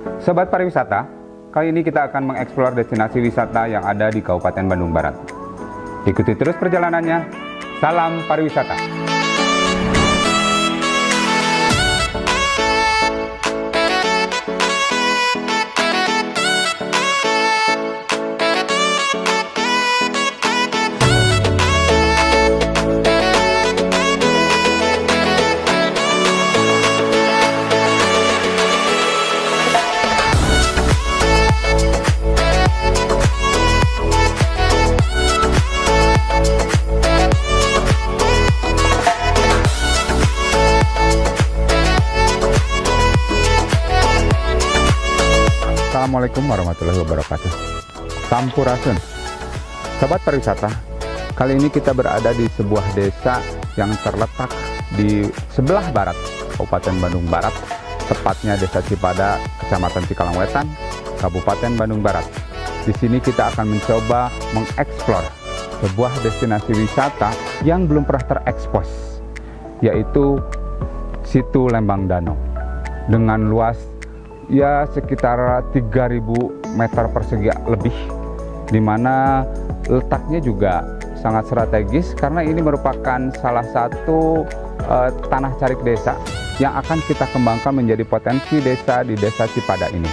Sobat pariwisata, kali ini kita akan mengeksplor destinasi wisata yang ada di Kabupaten Bandung Barat. Ikuti terus perjalanannya. Salam pariwisata. Assalamualaikum warahmatullahi wabarakatuh. Sampurasun. Sobat pariwisata, kali ini kita berada di sebuah desa yang terletak di sebelah barat Kabupaten Bandung Barat, tepatnya Desa Cipada, Kecamatan Cikalongwetan, Kabupaten Bandung Barat. Di sini kita akan mencoba mengeksplor sebuah destinasi wisata yang belum pernah terekspos, yaitu Situ Lembang Danau, dengan luas ya sekitar 3.000 meter persegi lebih, dimana letaknya juga sangat strategis karena ini merupakan salah satu tanah carik desa yang akan kita kembangkan menjadi potensi desa di Desa Cipada ini.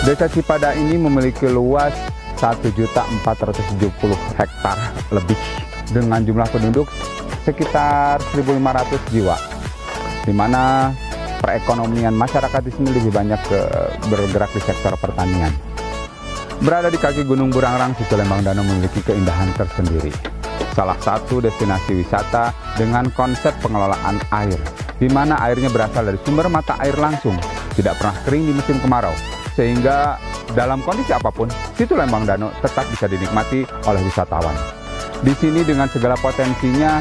Desa Cipada ini memiliki luas 1.470 hektar lebih dengan jumlah penduduk sekitar 1.500 jiwa, di mana perekonomian masyarakat di sini lebih banyak bergerak di sektor pertanian. Berada di kaki Gunung Burangrang, Situ Lembang Danau memiliki keindahan tersendiri. Salah satu destinasi wisata dengan konsep pengelolaan air, di mana airnya berasal dari sumber mata air langsung, tidak pernah kering di musim kemarau. Sehingga dalam kondisi apapun, Situ Lembang Danau tetap bisa dinikmati oleh wisatawan. Di sini dengan segala potensinya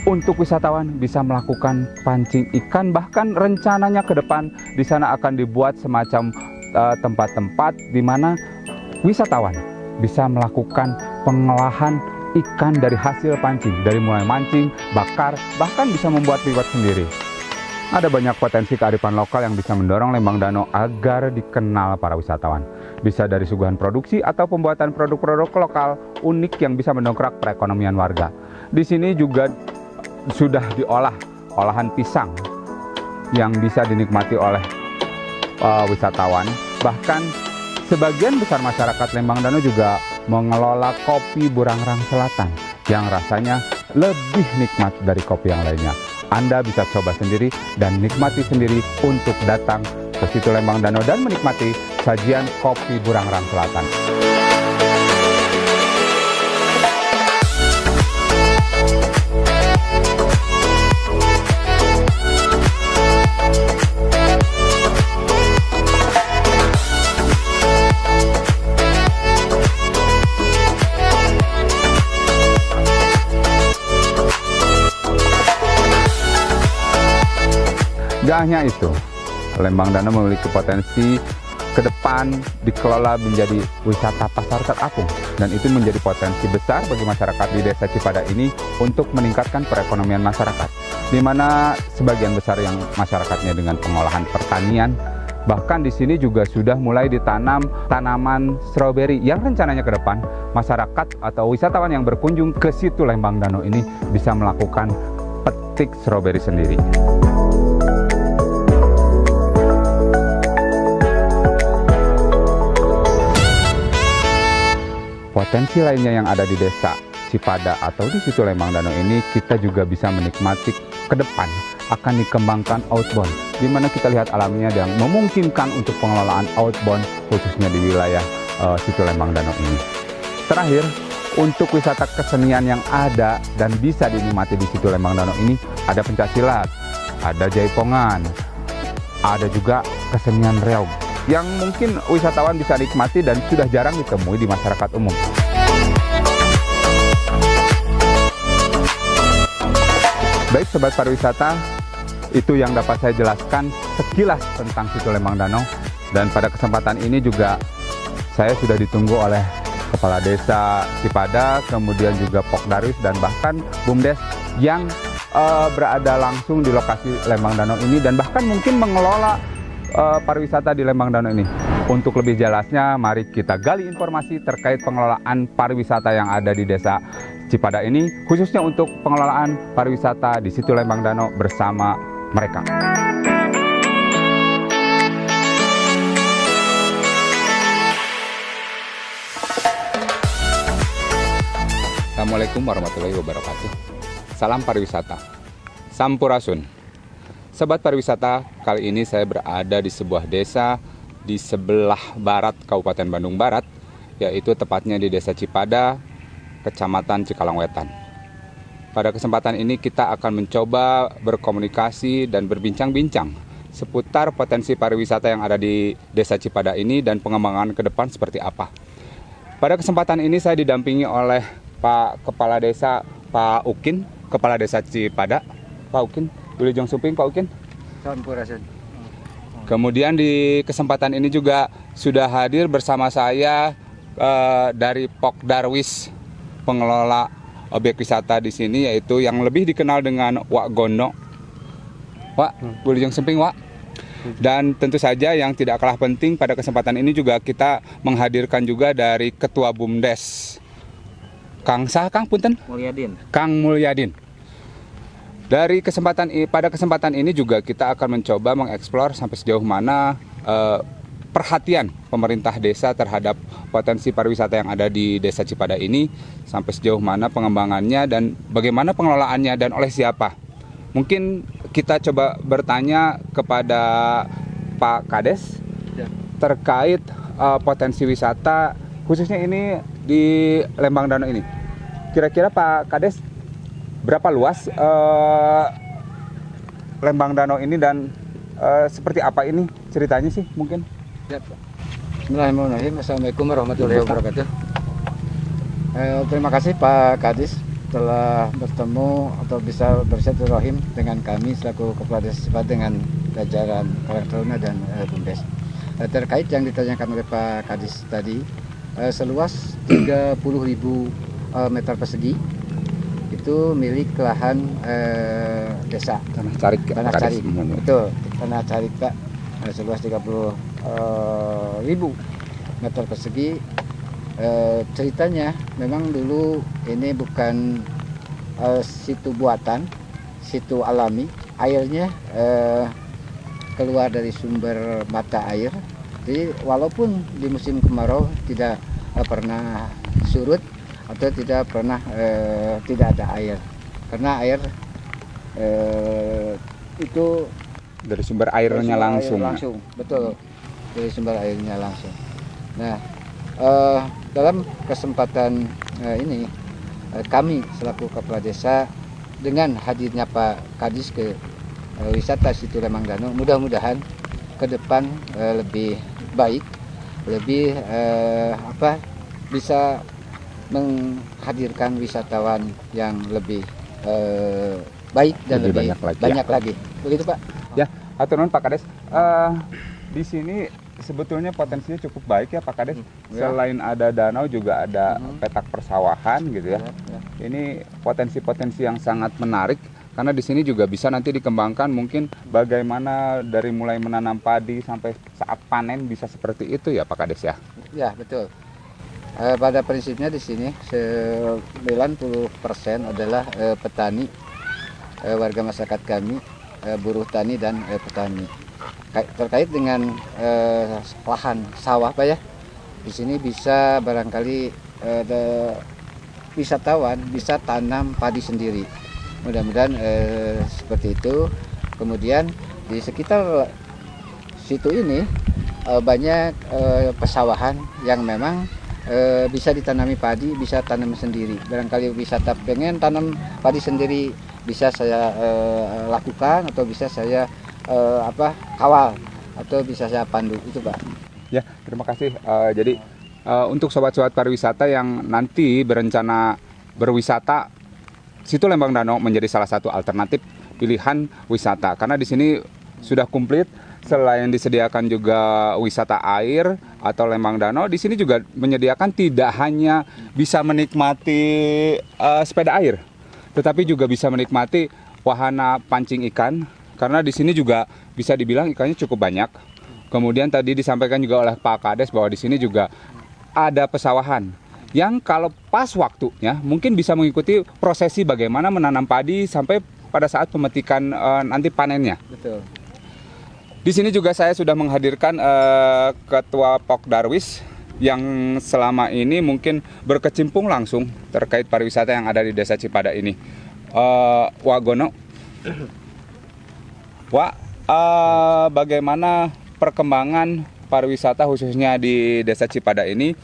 untuk wisatawan bisa melakukan pancing ikan, bahkan rencananya ke depan di sana akan dibuat semacam tempat-tempat di mana wisatawan bisa melakukan pengolahan ikan dari hasil pancing, dari mulai mancing, bakar, bahkan bisa membuat liwet sendiri. Ada banyak potensi kearifan lokal yang bisa mendorong Lembang Danau agar dikenal para wisatawan. Bisa dari suguhan produksi atau pembuatan produk-produk lokal unik yang bisa mendongkrak perekonomian warga. Di sini juga sudah diolah olahan pisang yang bisa dinikmati oleh wisatawan. Bahkan sebagian besar masyarakat Lembang Danau juga mengelola kopi Burangrang Selatan yang rasanya lebih nikmat dari kopi yang lainnya. Anda bisa coba sendiri dan nikmati sendiri untuk datang ke Situ Lembang Danau dan menikmati sajian kopi Burangrang Selatan. Gak hanya itu, Lembang Danau memiliki potensi ke depan dikelola menjadi wisata pasar terapung, dan itu menjadi potensi besar bagi masyarakat di Desa Cipada ini untuk meningkatkan perekonomian masyarakat, di mana sebagian besar yang masyarakatnya dengan pengolahan pertanian. Bahkan di sini juga sudah mulai ditanam tanaman stroberi yang rencananya ke depan masyarakat atau wisatawan yang berkunjung ke Situ Lembang Danau ini bisa melakukan petik stroberi sendiri. Potensi lainnya yang ada di Desa Cipada atau di Situ Lembang Danau ini kita juga bisa menikmati ke depan akan dikembangkan outbound, di mana kita lihat alamnya yang memungkinkan untuk pengelolaan outbound khususnya di wilayah Situ Lembang Danau ini. Terakhir, untuk wisata kesenian yang ada dan bisa dinikmati di Situ Lembang Danau ini ada pencaksilat, ada jaipongan, ada juga kesenian reog yang mungkin wisatawan bisa nikmati dan sudah jarang ditemui di masyarakat umum. Baik sobat pariwisata, itu yang dapat saya jelaskan sekilas tentang Situ Lembang Danau. Dan pada kesempatan ini juga saya sudah ditunggu oleh Kepala Desa Cipada, kemudian juga Pokdarwis dan bahkan BUMDes yang berada langsung di lokasi Lembang Danau ini dan bahkan mungkin mengelola pariwisata di Lembang Danau ini. Untuk lebih jelasnya, mari kita gali informasi terkait pengelolaan pariwisata yang ada di Desa Cipada ini, khususnya untuk pengelolaan pariwisata di situ Lembang Danau bersama mereka. Assalamualaikum warahmatullahi wabarakatuh. Salam pariwisata. Sampurasun. Sobat pariwisata, kali ini saya berada di sebuah desa di sebelah barat Kabupaten Bandung Barat, yaitu tepatnya di Desa Cipada, Kecamatan Cikalongwetan. Pada kesempatan ini kita akan mencoba berkomunikasi dan berbincang-bincang seputar potensi pariwisata yang ada di Desa Cipada ini dan pengembangan ke depan seperti apa. Pada kesempatan ini saya didampingi oleh Pak Kepala Desa, Pak Ukin, Kepala Desa Cipada. Pak Ukin, Wilujeng Suping, Pak Ukin. Sampurasun. Kemudian di kesempatan ini juga sudah hadir bersama saya dari Pokdarwis, pengelola objek wisata di sini, yaitu yang lebih dikenal dengan Wak Gono. Wak, Wilujeng Suping, Wak. Dan tentu saja yang tidak kalah penting pada kesempatan ini juga kita menghadirkan juga dari Ketua BUMDes, Kang Punten? Mulyadin. Kang Mulyadin. Pada kesempatan ini juga kita akan mencoba mengeksplor sampai sejauh mana perhatian pemerintah desa terhadap potensi pariwisata yang ada di Desa Cipada ini, sampai sejauh mana pengembangannya dan bagaimana pengelolaannya dan oleh siapa. Mungkin kita coba bertanya kepada Pak Kades terkait potensi wisata khususnya ini di Lembang Danau ini. Kira-kira Pak Kades, berapa luas Lembang Danau ini dan seperti apa ini ceritanya sih mungkin? Ya, Bismillahirrahmanirrahim. Assalamualaikum warahmatullahi wabarakatuh. Terima kasih Pak Kadis telah bertemu atau bisa bersilaturahim dengan kami selaku Kepala Desa Cipada dengan jajaran Karang Taruna dan BUMDes. Terkait yang ditanyakan oleh Pak Kadis tadi, seluas 30.000 meter persegi itu milik lahan desa Tanah Carik. Betul, Tanah Carik Pak, seluas 30.000 meter persegi. Ceritanya memang dulu ini bukan situ buatan, situ alami. Airnya keluar dari sumber mata air. Jadi walaupun di musim kemarau tidak pernah surut atau tidak pernah tidak ada air, karena air itu dari sumber airnya langsung. Betul, dari sumber airnya langsung. Nah, dalam kesempatan ini kami selaku Kepala Desa dengan hadirnya Pak Kadis ke wisata situ Lembang Danau, mudah-mudahan ke depan lebih baik, lebih bisa menghadirkan wisatawan yang lebih baik dan lebih banyak lagi. Begitu Pak? Ya, atur nuhun Pak Kades. Di sini sebetulnya potensinya cukup baik ya Pak Kades. Ya. Selain ada danau juga ada petak persawahan gitu ya. Ini potensi-potensi yang sangat menarik karena di sini juga bisa nanti dikembangkan mungkin bagaimana dari mulai menanam padi sampai saat panen bisa seperti itu ya Pak Kades ya. Ya, betul. Pada prinsipnya di sini 90% adalah petani, warga masyarakat kami, buruh tani dan petani. Terkait dengan lahan sawah Pak ya, di sini bisa barangkali wisatawan bisa tanam padi sendiri. Mudah-mudahan seperti itu. Kemudian di sekitar situ ini banyak pesawahan yang memang bisa ditanami padi, bisa tanam sendiri. Barangkali wisata pengen tanam padi sendiri, bisa saya lakukan atau bisa saya kawal atau bisa saya pandu itu Pak. Ya, terima kasih. Jadi untuk sobat-sobat pariwisata yang nanti berencana berwisata, situ Lembang Danau menjadi salah satu alternatif pilihan wisata karena di sini sudah komplit selain disediakan juga wisata air atau lembang danau, di sini juga menyediakan tidak hanya bisa menikmati sepeda air, tetapi juga bisa menikmati wahana pancing ikan, karena di sini juga bisa dibilang ikannya cukup banyak. Kemudian tadi disampaikan juga oleh Pak Kades bahwa di sini juga ada pesawahan yang kalau pas waktunya mungkin bisa mengikuti prosesi bagaimana menanam padi sampai pada saat pemetikan nanti panennya. Betul. Di sini juga saya sudah menghadirkan Ketua Pok Darwis yang selama ini mungkin berkecimpung langsung terkait pariwisata yang ada di Desa Cipada ini. Wak Gono, Wak, bagaimana perkembangan pariwisata khususnya di Desa Cipada ini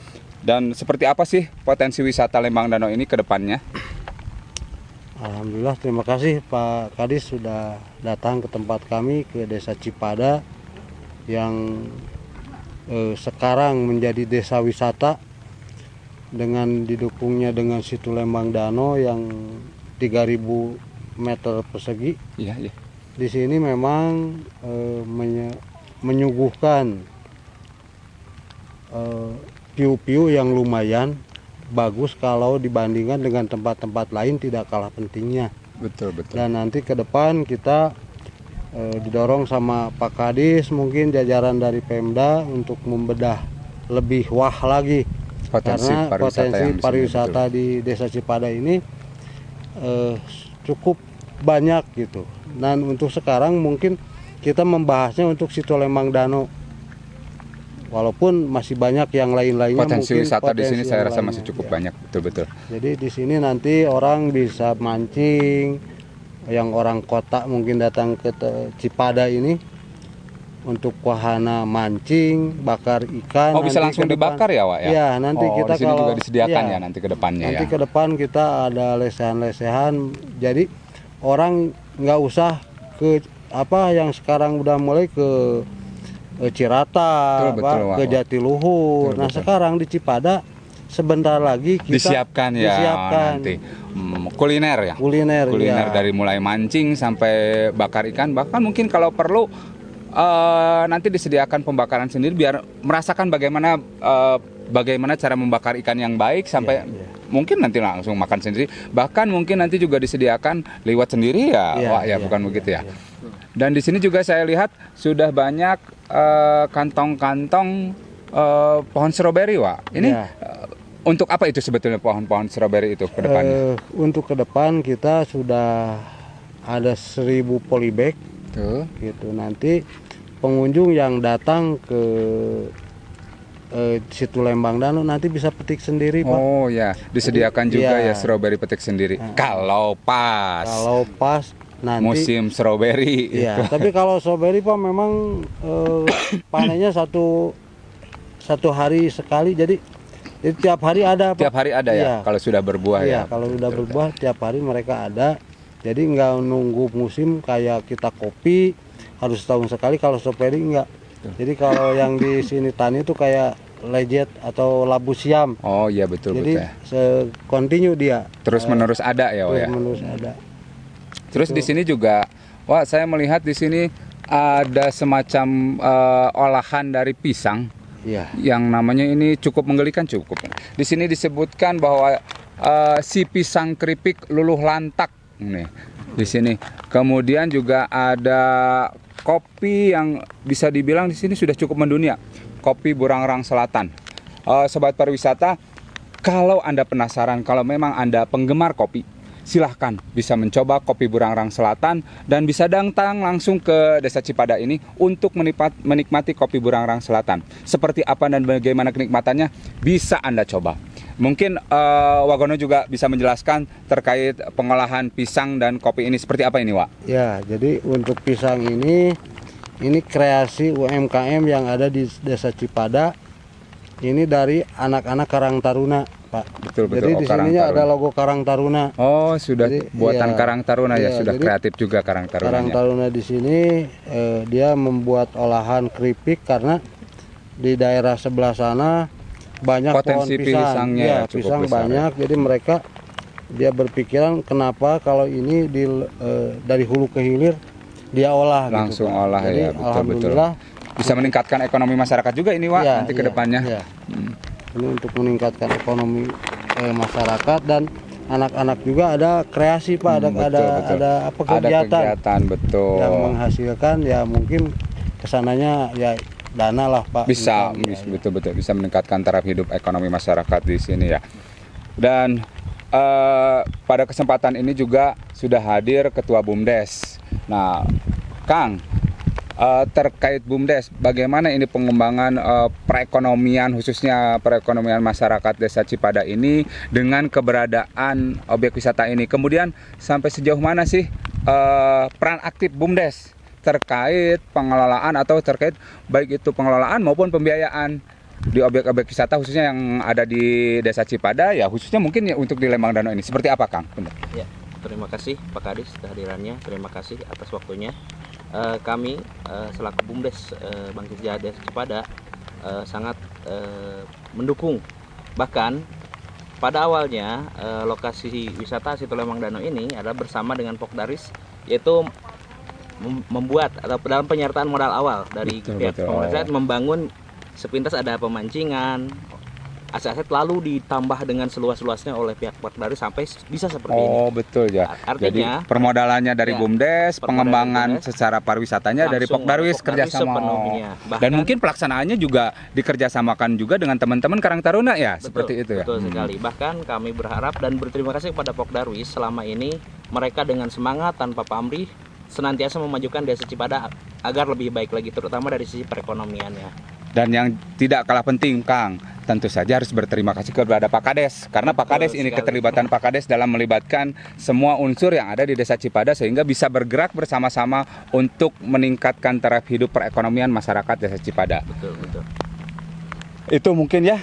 dan seperti apa sih potensi wisata Lembang Danau ini ke depannya? Alhamdulillah, terima kasih Pak Kadis sudah datang ke tempat kami ke Desa Cipada yang sekarang menjadi desa wisata dengan didukungnya dengan situ Lembang Danau yang 3000 meter persegi. Iya, iya. Di sini memang menyuguhkan piu-piu yang lumayan bagus kalau dibandingkan dengan tempat-tempat lain, tidak kalah pentingnya. Betul, betul. Dan nanti ke depan kita didorong sama Pak Kadis, mungkin jajaran dari Pemda untuk membedah lebih wah lagi karena potensi pariwisata di Desa Cipada ini cukup banyak gitu. Dan untuk sekarang mungkin kita membahasnya untuk situ Lembang Danau, walaupun masih banyak yang lain-lainnya. Potensi wisata di sini saya rasa lainnya, masih cukup ya. banyak, betul-betul. Jadi di sini nanti orang bisa mancing, yang orang kota mungkin datang ke Cipada ini untuk wahana mancing, bakar ikan. Oh, bisa langsung dibakar ya, Wak ya? Ya, nanti kita di sini kalau juga disediakan ya, ya nanti ke depannya nanti ya. ke depan kita ada lesehan-lesehan. Jadi orang nggak usah ke apa yang sekarang udah mulai ke Cirata, betul, ke Jatiluhur. Betul, Nah, betul. sekarang di Cipada sebentar lagi kita Disiapkan ya nanti kuliner ya. Kuliner ya. Dari mulai mancing sampai bakar ikan, bahkan mungkin kalau perlu nanti disediakan pembakaran sendiri biar merasakan bagaimana cara membakar ikan yang baik sampai mungkin nanti langsung makan sendiri, bahkan mungkin nanti juga disediakan liwat sendiri ya, Wak ya, bukan begitu ya. Dan di sini juga saya lihat sudah banyak kantong-kantong pohon stroberi, Wak. Ini untuk apa itu sebetulnya pohon-pohon stroberi itu ke depannya? Untuk ke depan kita sudah ada 1000 polybag. Tuh. Gitu. Nanti pengunjung yang datang ke situ Lembang Danau nanti bisa petik sendiri, Pak. Oh ya, disediakan juga ya stroberi petik sendiri. Kalau pas nanti musim stroberi. Iya, tapi kalau stroberi Pak memang panennya satu hari sekali, jadi tiap hari ada, Pak. Tiap hari ada ya, kalau sudah berbuah ya. Kalau sudah berbuah tiap hari mereka ada. Jadi nggak nunggu musim kayak kita kopi harus setahun sekali, kalau stroberi enggak. Jadi kalau yang di sini tani itu kayak lejet atau labu siam. Oh iya, betul. Jadi continue dia. Terus menerus ada ya, Wak ya. Terus menerus ada. Terus di sini juga, Wak, saya melihat di sini ada semacam olahan dari pisang. Iya. Yang namanya ini cukup menggelikan, cukup. Di sini disebutkan bahwa si pisang keripik luluh lantak nih di sini. Kemudian juga ada kopi yang bisa dibilang di sini sudah cukup mendunia, kopi Burangrang Selatan. Sobat pariwisata, kalau Anda penasaran, kalau memang Anda penggemar kopi, silahkan bisa mencoba kopi Burangrang Selatan dan bisa datang langsung ke Desa Cipada ini untuk menikmati kopi Burangrang Selatan. Seperti apa dan bagaimana kenikmatannya bisa Anda coba. Mungkin Wak Gono juga bisa menjelaskan terkait pengolahan pisang dan kopi ini seperti apa ini, Wak? Ya, jadi untuk pisang ini kreasi UMKM yang ada di Desa Cipada. Ini dari anak-anak Karang Taruna, Pak. Betul. Jadi di sininya ada logo Karang Taruna. Oh, sudah jadi, buatan Karang Taruna ya, sudah kreatif juga Karang Taruna. Karang Taruna di sini dia membuat olahan keripik karena di daerah sebelah sana banyak potensi pohon pisangnya, pisang besar, banyak. Ya. Jadi dia berpikiran kenapa kalau ini dari hulu ke hilir dia olah langsung gitu, Pak. olah. Jadi, Ya betul. alhamdulillah Bisa meningkatkan ekonomi masyarakat juga ini, Wak, iya, nanti ke iya, depannya. iya. Ini untuk meningkatkan ekonomi masyarakat, dan anak-anak juga ada kreasi, Pak. Ada Betul. ada apa kegiatan kegiatan, betul. yang menghasilkan, ya mungkin kesananya ya dana lah, Pak. Bisa, Mungkin, bisa betul-betul bisa meningkatkan taraf hidup ekonomi masyarakat di sini ya. Dan pada kesempatan ini juga sudah hadir Ketua BUMDes. Nah, Kang, terkait BUMDes, bagaimana ini pengembangan perekonomian, khususnya perekonomian masyarakat Desa Cipada ini dengan keberadaan objek wisata ini? Kemudian sampai sejauh mana sih peran aktif BUMDes terkait pengelolaan atau terkait baik itu pengelolaan maupun pembiayaan di objek-objek wisata khususnya yang ada di Desa Cipada, ya khususnya mungkin ya untuk di Lembang Danau ini. Seperti apa, Kang? Benar. Ya, terima kasih Pak Kadis kehadirannya, terima kasih atas waktunya. Kami selaku BUMDes Bangkit Sejahtera Desa Cipada sangat mendukung. Bahkan pada awalnya lokasi wisata Situ Lembang Danau ini adalah bersama dengan Pokdaris, yaitu membuat atau dalam penyertaan modal awal dari pihak pemerintah membangun sepintas ada pemancingan, aset-aset lalu ditambah dengan seluas-luasnya oleh pihak Pokdaris sampai bisa seperti ini. Oh, betul ya. Artinya jadi permodalannya dari ya, BUMDes, pengembangan BUMDes, secara pariwisatanya dari Pokdaris kerjasama. sepenuhnya. Dan mungkin pelaksanaannya juga dikerjasamakan juga dengan teman-teman Karang Taruna ya, Betul, seperti itu ya. Betul sekali. Bahkan kami berharap dan berterima kasih kepada Pokdaris selama ini mereka dengan semangat tanpa pamrih senantiasa memajukan Desa Cipada agar lebih baik lagi, terutama dari sisi perekonomiannya. Dan yang tidak kalah penting, Kang, tentu saja harus berterima kasih kepada Pak Kades, karena Pak Kades ini keterlibatan Pak Kades dalam melibatkan semua unsur yang ada di Desa Cipada sehingga bisa bergerak bersama-sama untuk meningkatkan taraf hidup perekonomian masyarakat Desa Cipada. Betul, betul. Itu mungkin ya,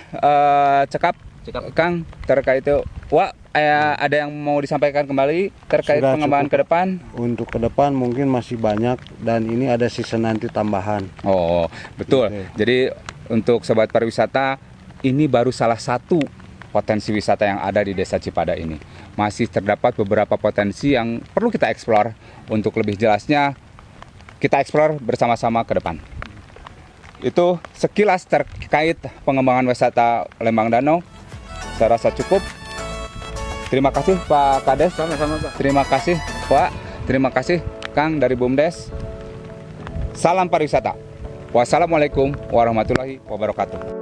cekap, Kang, terkait itu. Wah, ada yang mau disampaikan kembali terkait Sudah pengembangan cukup. ke depan? Untuk ke depan mungkin masih banyak, dan ini ada season nanti tambahan. Oh, betul. Gitu. Jadi untuk sobat pariwisata, ini baru salah satu potensi wisata yang ada di Desa Cipada ini. Masih terdapat beberapa potensi yang perlu kita eksplor. Untuk lebih jelasnya, kita eksplor bersama-sama ke depan. Itu sekilas terkait pengembangan wisata Lembang Danau. Saya rasa cukup. Terima kasih Pak Kades. Sama-sama, Pak. Terima kasih Pak. Terima kasih Kang dari BUMDes. Salam pariwisata. Wassalamualaikum warahmatullahi wabarakatuh.